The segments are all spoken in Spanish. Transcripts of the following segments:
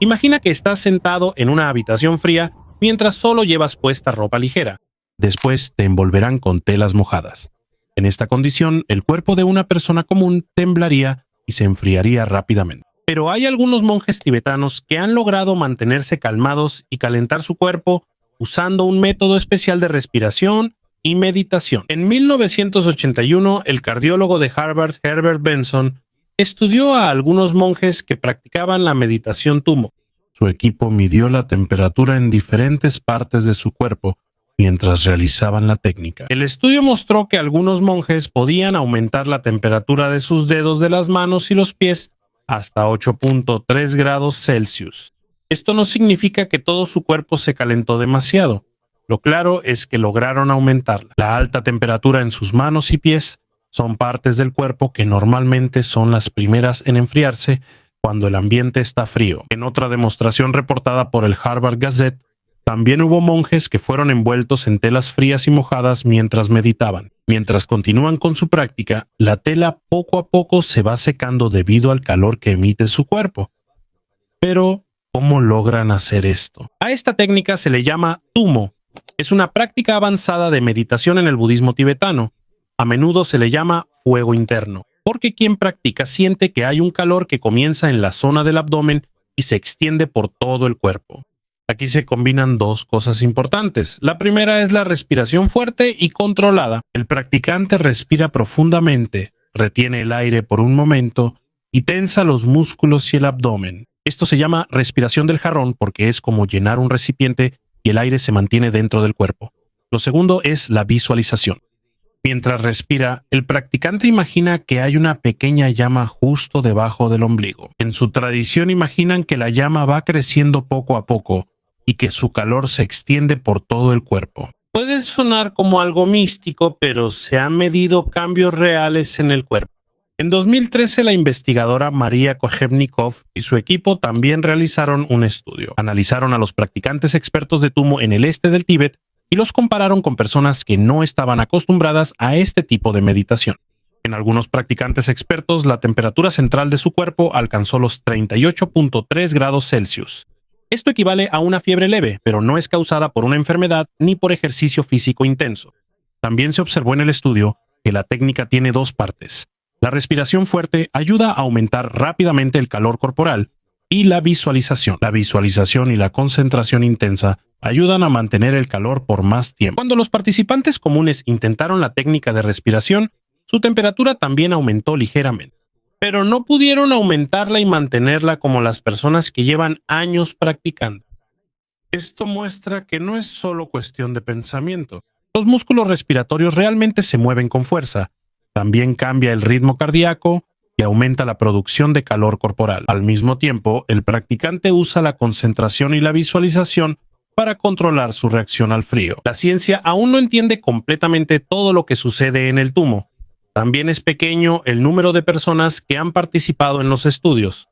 Imagina que estás sentado en una habitación fría mientras solo llevas puesta ropa ligera. Después te envolverán con telas mojadas. En esta condición, el cuerpo de una persona común temblaría y se enfriaría rápidamente. Pero hay algunos monjes tibetanos que han logrado mantenerse calmados y calentar su cuerpo usando un método especial de respiración y meditación. En 1981, el cardiólogo de Harvard, Herbert Benson, estudió a algunos monjes que practicaban la meditación Tummo. Su equipo midió la temperatura en diferentes partes de su cuerpo mientras realizaban la técnica. El estudio mostró que algunos monjes podían aumentar la temperatura de sus dedos de las manos y los pies hasta 8.3 grados Celsius. Esto no significa que todo su cuerpo se calentó demasiado. Lo claro es que lograron aumentarla. La alta temperatura en sus manos y pies son partes del cuerpo que normalmente son las primeras en enfriarse cuando el ambiente está frío. En otra demostración reportada por el Harvard Gazette, también hubo monjes que fueron envueltos en telas frías y mojadas mientras meditaban. Mientras continúan con su práctica, la tela poco a poco se va secando debido al calor que emite su cuerpo. Pero, ¿cómo logran hacer esto? A esta técnica se le llama Tummo. Es una práctica avanzada de meditación en el budismo tibetano. A menudo se le llama fuego interno, porque quien practica siente que hay un calor que comienza en la zona del abdomen y se extiende por todo el cuerpo. Aquí se combinan dos cosas importantes. La primera es la respiración fuerte y controlada. El practicante respira profundamente, retiene el aire por un momento y tensa los músculos y el abdomen. Esto se llama respiración del jarrón porque es como llenar un recipiente y el aire se mantiene dentro del cuerpo. Lo segundo es la visualización. Mientras respira, el practicante imagina que hay una pequeña llama justo debajo del ombligo. En su tradición imaginan que la llama va creciendo poco a poco y que su calor se extiende por todo el cuerpo. Puede sonar como algo místico, pero se han medido cambios reales en el cuerpo. En 2013, la investigadora María Kojevnikov y su equipo también realizaron un estudio. Analizaron a los practicantes expertos de Tummo en el este del Tíbet y los compararon con personas que no estaban acostumbradas a este tipo de meditación. En algunos practicantes expertos, la temperatura central de su cuerpo alcanzó los 38.3 grados Celsius. Esto equivale a una fiebre leve, pero no es causada por una enfermedad ni por ejercicio físico intenso. También se observó en el estudio que la técnica tiene dos partes. La respiración fuerte ayuda a aumentar rápidamente el calor corporal y la visualización. La visualización y la concentración intensa ayudan a mantener el calor por más tiempo. Cuando los participantes comunes intentaron la técnica de respiración, su temperatura también aumentó ligeramente. Pero no pudieron aumentarla y mantenerla como las personas que llevan años practicando. Esto muestra que no es solo cuestión de pensamiento. Los músculos respiratorios realmente se mueven con fuerza. También cambia el ritmo cardíaco y aumenta la producción de calor corporal. Al mismo tiempo, el practicante usa la concentración y la visualización para controlar su reacción al frío. La ciencia aún no entiende completamente todo lo que sucede en el Tummo. También es pequeño el número de personas que han participado en los estudios.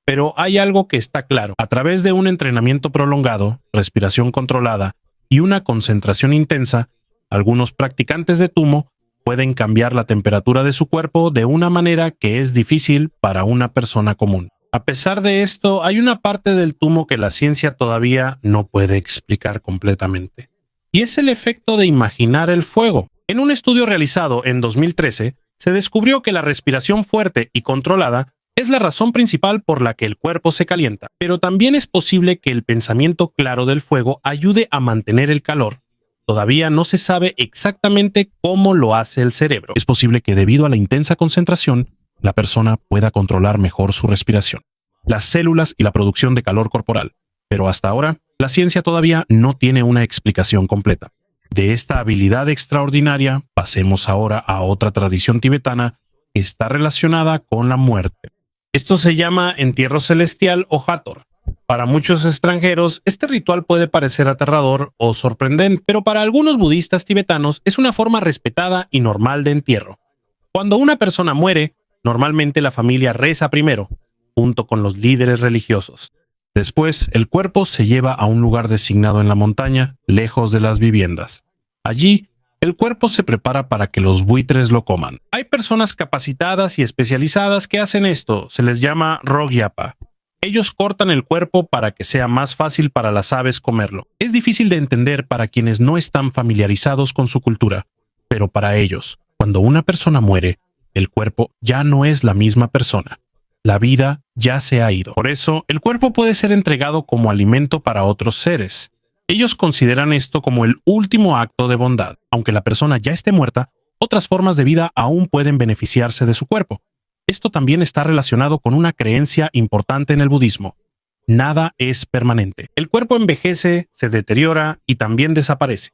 Pero hay algo que está claro. A través de un entrenamiento prolongado, respiración controlada y una concentración intensa, algunos practicantes de Tummo pueden cambiar la temperatura de su cuerpo de una manera que es difícil para una persona común. A pesar de esto, hay una parte del Tummo que la ciencia todavía no puede explicar completamente. Y es el efecto de imaginar el fuego. En un estudio realizado en 2013, se descubrió que la respiración fuerte y controlada es la razón principal por la que el cuerpo se calienta, pero también es posible que el pensamiento claro del fuego ayude a mantener el calor. Todavía no se sabe exactamente cómo lo hace el cerebro. Es posible que debido a la intensa concentración, la persona pueda controlar mejor su respiración, las células y la producción de calor corporal. Pero hasta ahora, la ciencia todavía no tiene una explicación completa. De esta habilidad extraordinaria, pasemos ahora a otra tradición tibetana que está relacionada con la muerte. Esto se llama entierro celestial o Hathor. Para muchos extranjeros, este ritual puede parecer aterrador o sorprendente, pero para algunos budistas tibetanos es una forma respetada y normal de entierro. Cuando una persona muere, normalmente la familia reza primero, junto con los líderes religiosos. Después, el cuerpo se lleva a un lugar designado en la montaña, lejos de las viviendas. Allí, el cuerpo se prepara para que los buitres lo coman. Hay personas capacitadas y especializadas que hacen esto, se les llama Rogyapa. Ellos cortan el cuerpo para que sea más fácil para las aves comerlo. Es difícil de entender para quienes no están familiarizados con su cultura, pero para ellos, cuando una persona muere, el cuerpo ya no es la misma persona. La vida ya se ha ido. Por eso, el cuerpo puede ser entregado como alimento para otros seres. Ellos consideran esto como el último acto de bondad. Aunque la persona ya esté muerta, otras formas de vida aún pueden beneficiarse de su cuerpo. Esto también está relacionado con una creencia importante en el budismo. Nada es permanente. El cuerpo envejece, se deteriora y también desaparece.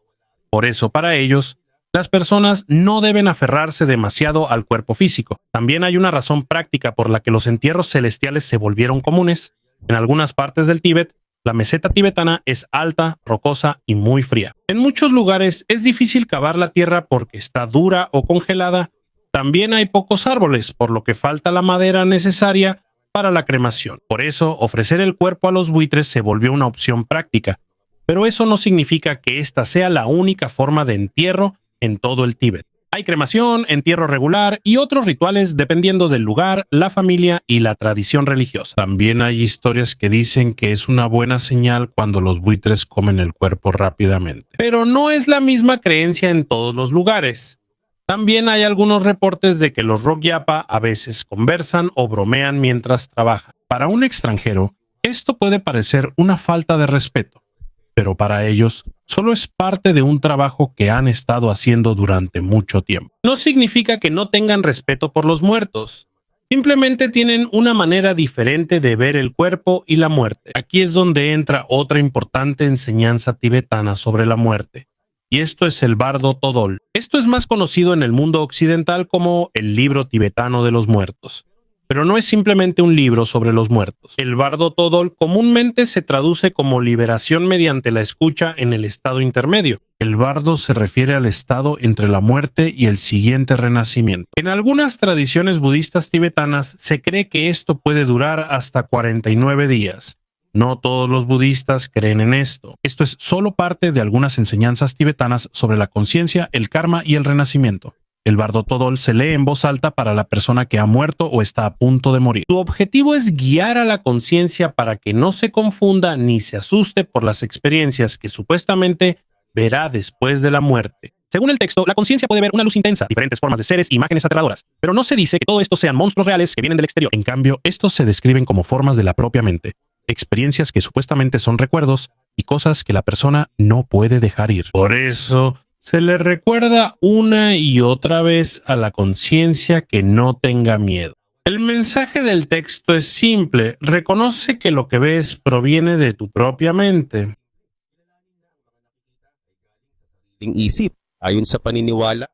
Por eso, para ellos, las personas no deben aferrarse demasiado al cuerpo físico. También hay una razón práctica por la que los entierros celestiales se volvieron comunes. En algunas partes del Tíbet, la meseta tibetana es alta, rocosa y muy fría. En muchos lugares es difícil cavar la tierra porque está dura o congelada. También hay pocos árboles, por lo que falta la madera necesaria para la cremación. Por eso, ofrecer el cuerpo a los buitres se volvió una opción práctica. Pero eso no significa que esta sea la única forma de entierro en todo el Tíbet. Hay cremación, entierro regular y otros rituales dependiendo del lugar, la familia y la tradición religiosa. También hay historias que dicen que es una buena señal cuando los buitres comen el cuerpo rápidamente. Pero no es la misma creencia en todos los lugares. También hay algunos reportes de que los Rogyapa a veces conversan o bromean mientras trabajan. Para un extranjero, esto puede parecer una falta de respeto, pero para ellos solo es parte de un trabajo que han estado haciendo durante mucho tiempo. No significa que no tengan respeto por los muertos. Simplemente tienen una manera diferente de ver el cuerpo y la muerte. Aquí es donde entra otra importante enseñanza tibetana sobre la muerte. Y esto es el Bardo Todol. Esto es más conocido en el mundo occidental como el libro tibetano de los muertos. Pero no es simplemente un libro sobre los muertos. El Bardo Todol comúnmente se traduce como liberación mediante la escucha en el estado intermedio. El bardo se refiere al estado entre la muerte y el siguiente renacimiento. En algunas tradiciones budistas tibetanas se cree que esto puede durar hasta 49 días. No todos los budistas creen en esto. Esto es solo parte de algunas enseñanzas tibetanas sobre la conciencia, el karma y el renacimiento. El Bardo Todol se lee en voz alta para la persona que ha muerto o está a punto de morir. Su objetivo es guiar a la conciencia para que no se confunda ni se asuste por las experiencias que supuestamente verá después de la muerte. Según el texto, la conciencia puede ver una luz intensa, diferentes formas de seres, imágenes aterradoras, pero no se dice que todo esto sean monstruos reales que vienen del exterior. En cambio, estos se describen como formas de la propia mente, experiencias que supuestamente son recuerdos y cosas que la persona no puede dejar ir. Por eso se le recuerda una y otra vez a la conciencia que no tenga miedo. El mensaje del texto es simple: reconoce que lo que ves proviene de tu propia mente.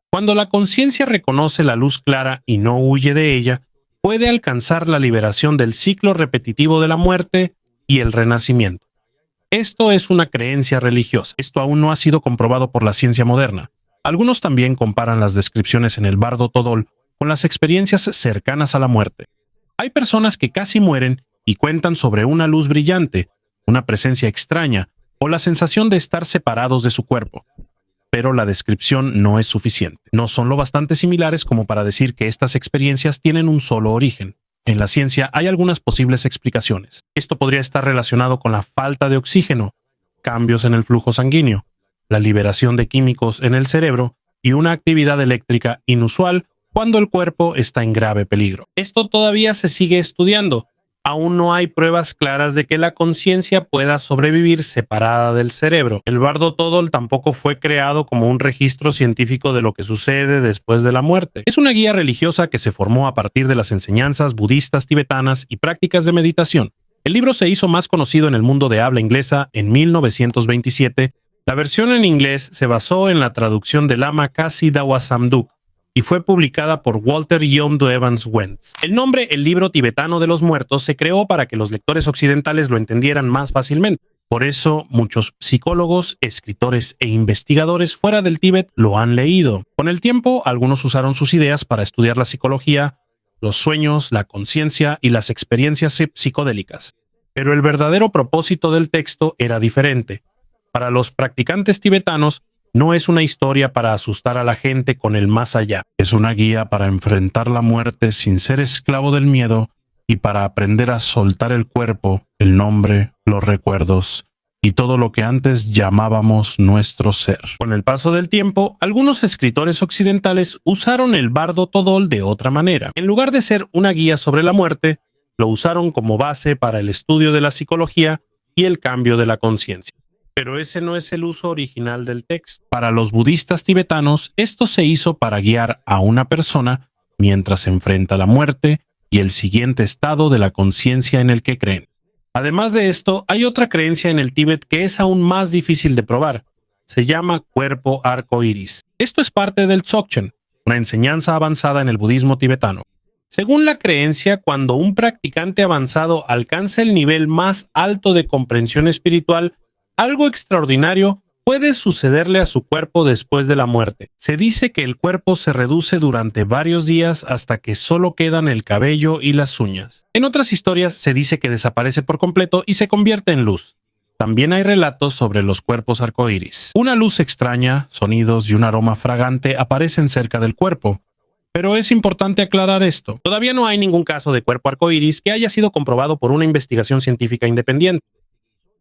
Cuando la conciencia reconoce la luz clara y no huye de ella, puede alcanzar la liberación del ciclo repetitivo de la muerte y el renacimiento. Esto es una creencia religiosa. Esto aún no ha sido comprobado por la ciencia moderna. Algunos también comparan las descripciones en el Bardo Todol con las experiencias cercanas a la muerte. Hay personas que casi mueren y cuentan sobre una luz brillante, una presencia extraña o la sensación de estar separados de su cuerpo. Pero la descripción no es suficiente. No son lo bastante similares como para decir que estas experiencias tienen un solo origen. En la ciencia hay algunas posibles explicaciones. Esto podría estar relacionado con la falta de oxígeno, cambios en el flujo sanguíneo, la liberación de químicos en el cerebro y una actividad eléctrica inusual cuando el cuerpo está en grave peligro. Esto todavía se sigue estudiando. Aún no hay pruebas claras de que la conciencia pueda sobrevivir separada del cerebro. El Bardo Todol tampoco fue creado como un registro científico de lo que sucede después de la muerte. Es una guía religiosa que se formó a partir de las enseñanzas budistas tibetanas y prácticas de meditación. El libro se hizo más conocido en el mundo de habla inglesa en 1927. La versión en inglés se basó en la traducción del Lama Kazi Dawa Samduk y fue publicada por Walter Yondu Evans Wentz. El nombre El libro tibetano de los muertos se creó para que los lectores occidentales lo entendieran más fácilmente. Por eso, muchos psicólogos, escritores e investigadores fuera del Tíbet lo han leído. Con el tiempo, algunos usaron sus ideas para estudiar la psicología, los sueños, la conciencia y las experiencias psicodélicas. Pero el verdadero propósito del texto era diferente. Para los practicantes tibetanos, no es una historia para asustar a la gente con el más allá. Es una guía para enfrentar la muerte sin ser esclavo del miedo y para aprender a soltar el cuerpo, el nombre, los recuerdos y todo lo que antes llamábamos nuestro ser. Con el paso del tiempo, algunos escritores occidentales usaron el bardo todol de otra manera. En lugar de ser una guía sobre la muerte, lo usaron como base para el estudio de la psicología y el cambio de la conciencia. Pero ese no es el uso original del texto. Para los budistas tibetanos, esto se hizo para guiar a una persona mientras enfrenta la muerte y el siguiente estado de la conciencia en el que creen. Además de esto, hay otra creencia en el Tíbet que es aún más difícil de probar. Se llama cuerpo arcoíris. Esto es parte del Dzogchen, una enseñanza avanzada en el budismo tibetano. Según la creencia, cuando un practicante avanzado alcanza el nivel más alto de comprensión espiritual, algo extraordinario puede sucederle a su cuerpo después de la muerte. Se dice que el cuerpo se reduce durante varios días hasta que solo quedan el cabello y las uñas. En otras historias se dice que desaparece por completo y se convierte en luz. También hay relatos sobre los cuerpos arcoíris. Una luz extraña, sonidos y un aroma fragante aparecen cerca del cuerpo. Pero es importante aclarar esto. Todavía no hay ningún caso de cuerpo arcoíris que haya sido comprobado por una investigación científica independiente.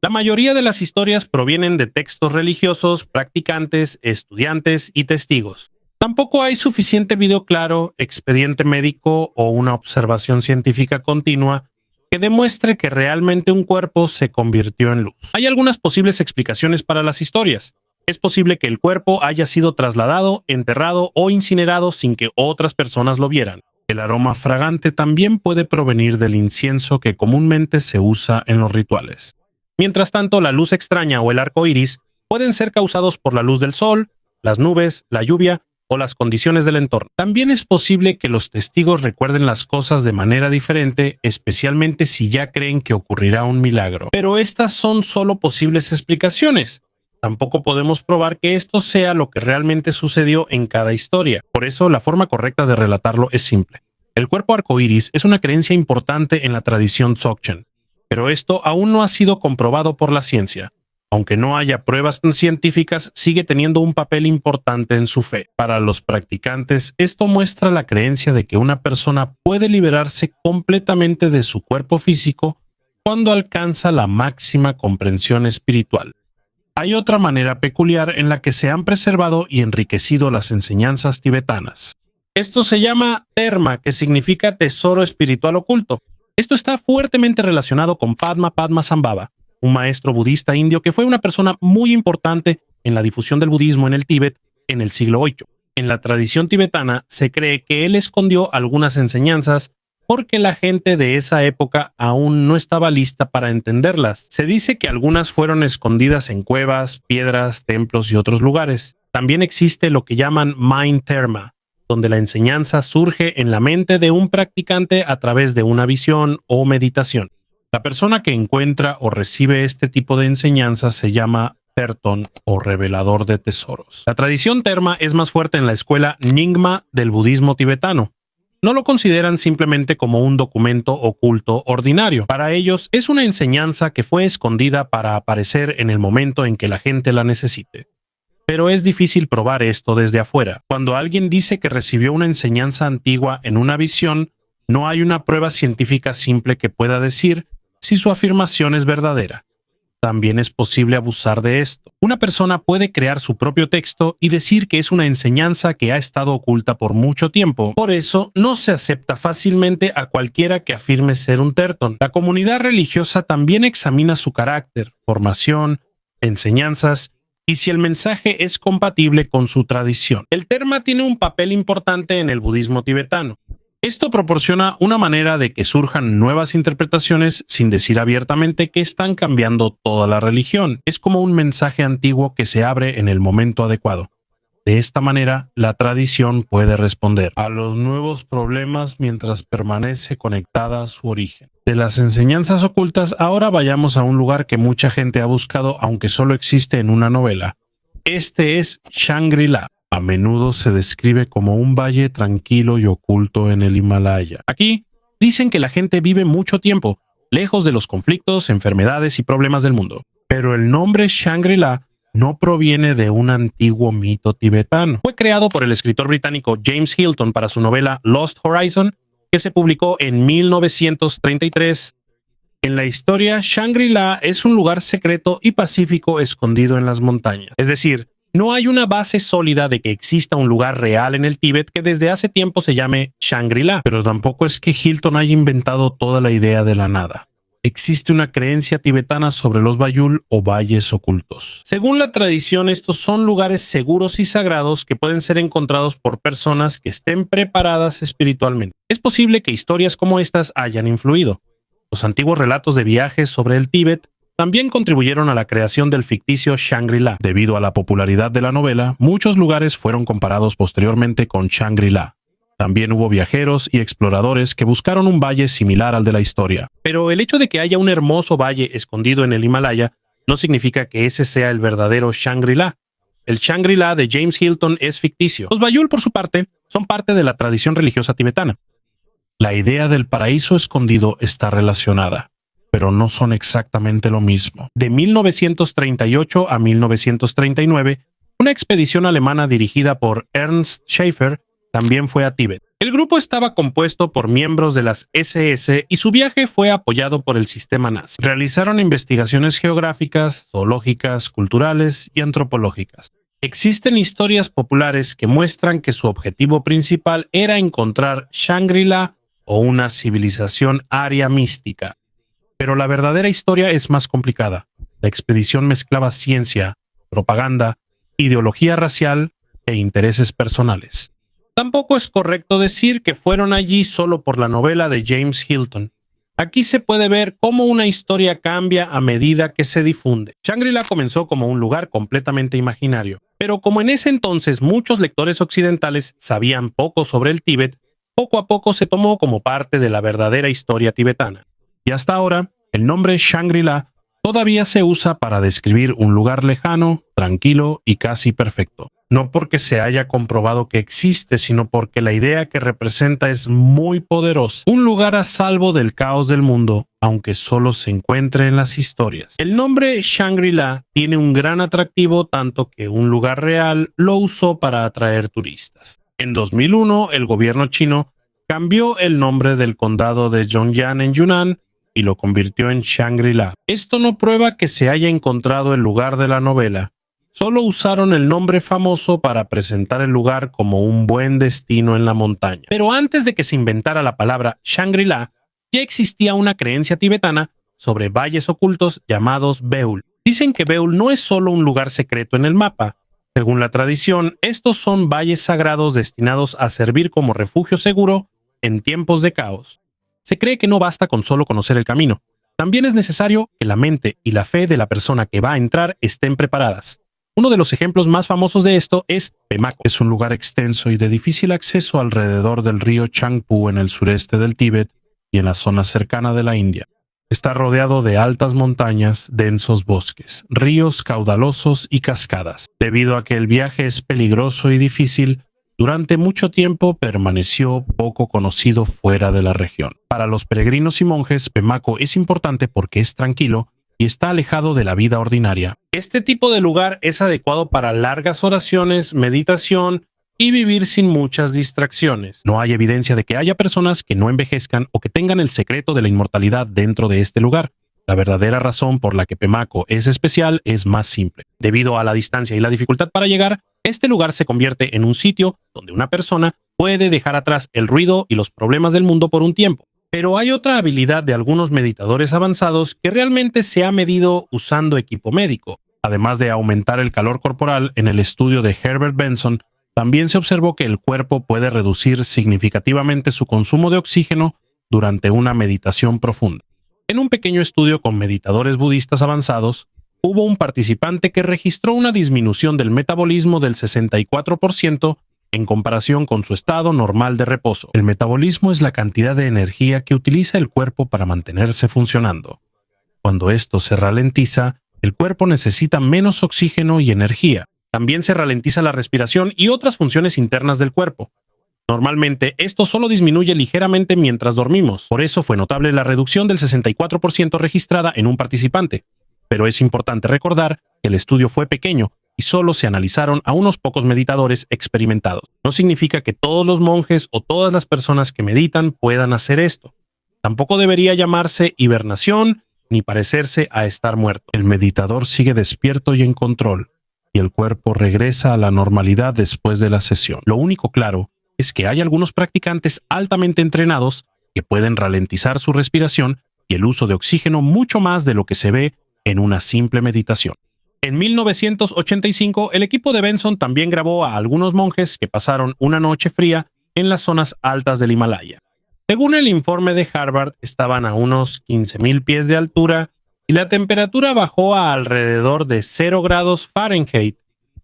La mayoría de las historias provienen de textos religiosos, practicantes, estudiantes y testigos. Tampoco hay suficiente video claro, expediente médico o una observación científica continua que demuestre que realmente un cuerpo se convirtió en luz. Hay algunas posibles explicaciones para las historias. Es posible que el cuerpo haya sido trasladado, enterrado o incinerado sin que otras personas lo vieran. El aroma fragante también puede provenir del incienso que comúnmente se usa en los rituales. Mientras tanto, la luz extraña o el arco iris pueden ser causados por la luz del sol, las nubes, la lluvia o las condiciones del entorno. También es posible que los testigos recuerden las cosas de manera diferente, especialmente si ya creen que ocurrirá un milagro. Pero estas son solo posibles explicaciones. Tampoco podemos probar que esto sea lo que realmente sucedió en cada historia. Por eso, la forma correcta de relatarlo es simple. El cuerpo arcoíris es una creencia importante en la tradición Dzogchen. Pero esto aún no ha sido comprobado por la ciencia. Aunque no haya pruebas científicas, sigue teniendo un papel importante en su fe. Para los practicantes, esto muestra la creencia de que una persona puede liberarse completamente de su cuerpo físico cuando alcanza la máxima comprensión espiritual. Hay otra manera peculiar en la que se han preservado y enriquecido las enseñanzas tibetanas. Esto se llama terma, que significa tesoro espiritual oculto. Esto está fuertemente relacionado con Padmasambhava, un maestro budista indio que fue una persona muy importante en la difusión del budismo en el Tíbet en el siglo VIII. En la tradición tibetana se cree que él escondió algunas enseñanzas porque la gente de esa época aún no estaba lista para entenderlas. Se dice que algunas fueron escondidas en cuevas, piedras, templos y otros lugares. También existe lo que llaman Mind Terma, donde la enseñanza surge en la mente de un practicante a través de una visión o meditación. La persona que encuentra o recibe este tipo de enseñanza se llama Terton o revelador de tesoros. La tradición terma es más fuerte en la escuela Nyingma del budismo tibetano. No lo consideran simplemente como un documento oculto ordinario. Para ellos es una enseñanza que fue escondida para aparecer en el momento en que la gente la necesite. Pero es difícil probar esto desde afuera. Cuando alguien dice que recibió una enseñanza antigua en una visión, no hay una prueba científica simple que pueda decir si su afirmación es verdadera. También es posible abusar de esto. Una persona puede crear su propio texto y decir que es una enseñanza que ha estado oculta por mucho tiempo. Por eso, no se acepta fácilmente a cualquiera que afirme ser un terton. La comunidad religiosa también examina su carácter, formación, enseñanzas y si el mensaje es compatible con su tradición. El terma tiene un papel importante en el budismo tibetano. Esto proporciona una manera de que surjan nuevas interpretaciones sin decir abiertamente que están cambiando toda la religión. Es como un mensaje antiguo que se abre en el momento adecuado. De esta manera, la tradición puede responder a los nuevos problemas mientras permanece conectada a su origen. De las enseñanzas ocultas, ahora vayamos a un lugar que mucha gente ha buscado, aunque solo existe en una novela. Este es Shangri-La. A menudo se describe como un valle tranquilo y oculto en el Himalaya. Aquí dicen que la gente vive mucho tiempo, lejos de los conflictos, enfermedades y problemas del mundo. Pero el nombre Shangri-La no proviene de un antiguo mito tibetano. Fue creado por el escritor británico James Hilton para su novela Lost Horizon que se publicó en 1933. En la historia, Shangri-La es un lugar secreto y pacífico escondido en las montañas. Es decir, no hay una base sólida de que exista un lugar real en el Tíbet que desde hace tiempo se llame Shangri-La, pero tampoco es que Hilton haya inventado toda la idea de la nada. Existe una creencia tibetana sobre los Bayul o valles ocultos. Según la tradición, estos son lugares seguros y sagrados que pueden ser encontrados por personas que estén preparadas espiritualmente. Es posible que historias como estas hayan influido. Los antiguos relatos de viajes sobre el Tíbet también contribuyeron a la creación del ficticio Shangri-La. Debido a la popularidad de la novela, muchos lugares fueron comparados posteriormente con Shangri-La. También hubo viajeros y exploradores que buscaron un valle similar al de la historia. Pero el hecho de que haya un hermoso valle escondido en el Himalaya no significa que ese sea el verdadero Shangri-La. El Shangri-La de James Hilton es ficticio. Los Bayul, por su parte, son parte de la tradición religiosa tibetana. La idea del paraíso escondido está relacionada, pero no son exactamente lo mismo. De 1938 a 1939, una expedición alemana dirigida por Ernst Schaefer también fue a Tíbet. El grupo estaba compuesto por miembros de las SS y su viaje fue apoyado por el sistema nazi. Realizaron investigaciones geográficas, zoológicas, culturales y antropológicas. Existen historias populares que muestran que su objetivo principal era encontrar Shangri-La o una civilización aria mística. Pero la verdadera historia es más complicada. La expedición mezclaba ciencia, propaganda, ideología racial e intereses personales. Tampoco es correcto decir que fueron allí solo por la novela de James Hilton. Aquí se puede ver cómo una historia cambia a medida que se difunde. Shangri-La comenzó como un lugar completamente imaginario, pero como en ese entonces muchos lectores occidentales sabían poco sobre el Tíbet, poco a poco se tomó como parte de la verdadera historia tibetana. Y hasta ahora, el nombre Shangri-La todavía se usa para describir un lugar lejano, tranquilo y casi perfecto. No porque se haya comprobado que existe, sino porque la idea que representa es muy poderosa. Un lugar a salvo del caos del mundo, aunque solo se encuentre en las historias. El nombre Shangri-La tiene un gran atractivo, tanto que un lugar real lo usó para atraer turistas. En 2001, el gobierno chino cambió el nombre del condado de Zhongyan en Yunnan y lo convirtió en Shangri-La. Esto no prueba que se haya encontrado el lugar de la novela. Solo usaron el nombre famoso para presentar el lugar como un buen destino en la montaña. Pero antes de que se inventara la palabra Shangri-La, ya existía una creencia tibetana sobre valles ocultos llamados Beul. Dicen que Beul no es solo un lugar secreto en el mapa. Según la tradición, estos son valles sagrados destinados a servir como refugio seguro en tiempos de caos. Se cree que no basta con solo conocer el camino. También es necesario que la mente y la fe de la persona que va a entrar estén preparadas. Uno de los ejemplos más famosos de esto es Pemako. Es un lugar extenso y de difícil acceso alrededor del río Changpu en el sureste del Tíbet y en la zona cercana de la India. Está rodeado de altas montañas, densos bosques, ríos caudalosos y cascadas. Debido a que el viaje es peligroso y difícil, durante mucho tiempo permaneció poco conocido fuera de la región. Para los peregrinos y monjes, Pemako es importante porque es tranquilo y está alejado de la vida ordinaria. Este tipo de lugar es adecuado para largas oraciones, meditación y vivir sin muchas distracciones. No hay evidencia de que haya personas que no envejezcan o que tengan el secreto de la inmortalidad dentro de este lugar. La verdadera razón por la que Pemako es especial es más simple. Debido a la distancia y la dificultad para llegar, este lugar se convierte en un sitio donde una persona puede dejar atrás el ruido y los problemas del mundo por un tiempo. Pero hay otra habilidad de algunos meditadores avanzados que realmente se ha medido usando equipo médico. Además de aumentar el calor corporal, en el estudio de Herbert Benson, también se observó que el cuerpo puede reducir significativamente su consumo de oxígeno durante una meditación profunda. En un pequeño estudio con meditadores budistas avanzados, hubo un participante que registró una disminución del metabolismo del 64% en comparación con su estado normal de reposo. El metabolismo es la cantidad de energía que utiliza el cuerpo para mantenerse funcionando. Cuando esto se ralentiza, el cuerpo necesita menos oxígeno y energía. También se ralentiza la respiración y otras funciones internas del cuerpo. Normalmente, esto solo disminuye ligeramente mientras dormimos. Por eso fue notable la reducción del 64% registrada en un participante. Pero es importante recordar que el estudio fue pequeño, y solo se analizaron a unos pocos meditadores experimentados. No significa que todos los monjes o todas las personas que meditan puedan hacer esto. Tampoco debería llamarse hibernación ni parecerse a estar muerto. El meditador sigue despierto y en control, y el cuerpo regresa a la normalidad después de la sesión. Lo único claro es que hay algunos practicantes altamente entrenados que pueden ralentizar su respiración y el uso de oxígeno mucho más de lo que se ve en una simple meditación. En 1985, el equipo de Benson también grabó a algunos monjes que pasaron una noche fría en las zonas altas del Himalaya. Según el informe de Harvard, estaban a unos 15,000 pies de altura y la temperatura bajó a alrededor de 0 grados Fahrenheit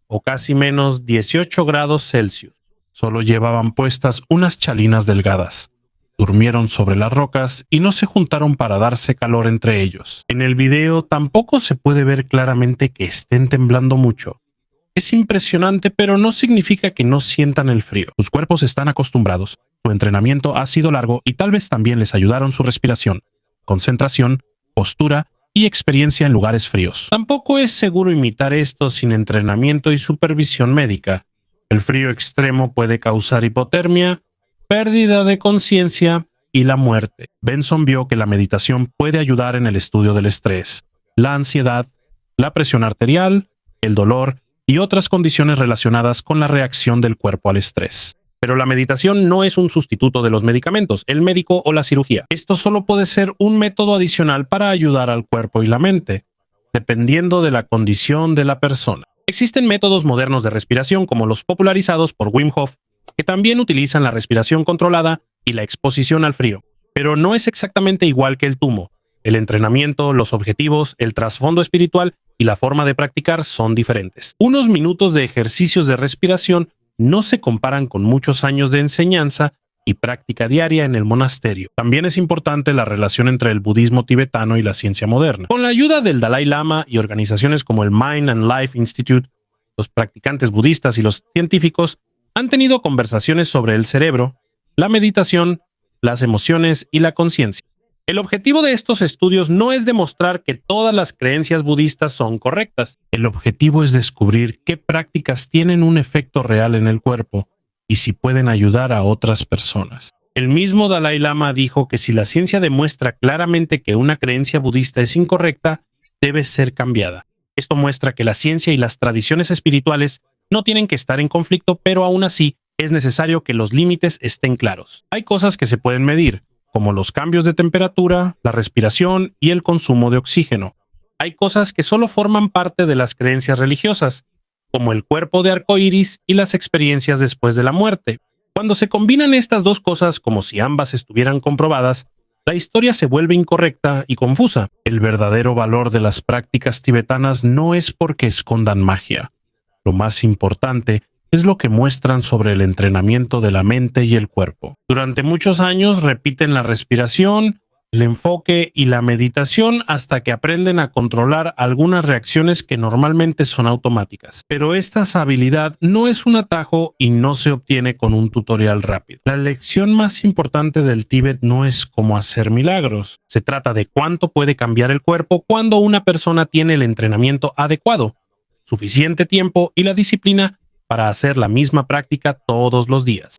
o casi menos 18 grados Celsius. Solo llevaban puestas unas chalinas delgadas. Durmieron sobre las rocas y no se juntaron para darse calor entre ellos. En el video tampoco se puede ver claramente que estén temblando mucho. Es impresionante, pero no significa que no sientan el frío. Sus cuerpos están acostumbrados, su entrenamiento ha sido largo y tal vez también les ayudaron su respiración, concentración, postura y experiencia en lugares fríos. Tampoco es seguro imitar esto sin entrenamiento y supervisión médica. El frío extremo puede causar hipotermia, pérdida de conciencia y la muerte. Benson vio que la meditación puede ayudar en el estudio del estrés, la ansiedad, la presión arterial, el dolor y otras condiciones relacionadas con la reacción del cuerpo al estrés. Pero la meditación no es un sustituto de los medicamentos, el médico o la cirugía. Esto solo puede ser un método adicional para ayudar al cuerpo y la mente, dependiendo de la condición de la persona. Existen métodos modernos de respiración como los popularizados por Wim Hof, que también utilizan la respiración controlada y la exposición al frío. Pero no es exactamente igual que el tumo. El entrenamiento, los objetivos, el trasfondo espiritual y la forma de practicar son diferentes. Unos minutos de ejercicios de respiración no se comparan con muchos años de enseñanza y práctica diaria en el monasterio. También es importante la relación entre el budismo tibetano y la ciencia moderna. Con la ayuda del Dalai Lama y organizaciones como el Mind and Life Institute, los practicantes budistas y los científicos han tenido conversaciones sobre el cerebro, la meditación, las emociones y la conciencia. El objetivo de estos estudios no es demostrar que todas las creencias budistas son correctas. El objetivo es descubrir qué prácticas tienen un efecto real en el cuerpo y si pueden ayudar a otras personas. El mismo Dalai Lama dijo que si la ciencia demuestra claramente que una creencia budista es incorrecta, debe ser cambiada. Esto muestra que la ciencia y las tradiciones espirituales no tienen que estar en conflicto, pero aún así es necesario que los límites estén claros. Hay cosas que se pueden medir, como los cambios de temperatura, la respiración y el consumo de oxígeno. Hay cosas que solo forman parte de las creencias religiosas, como el cuerpo de arcoíris y las experiencias después de la muerte. Cuando se combinan estas dos cosas como si ambas estuvieran comprobadas, la historia se vuelve incorrecta y confusa. El verdadero valor de las prácticas tibetanas no es porque escondan magia. Lo más importante es lo que muestran sobre el entrenamiento de la mente y el cuerpo. Durante muchos años repiten la respiración, el enfoque y la meditación hasta que aprenden a controlar algunas reacciones que normalmente son automáticas. Pero esta habilidad no es un atajo y no se obtiene con un tutorial rápido. La lección más importante del Tíbet no es cómo hacer milagros. Se trata de cuánto puede cambiar el cuerpo cuando una persona tiene el entrenamiento adecuado, suficiente tiempo y la disciplina para hacer la misma práctica todos los días.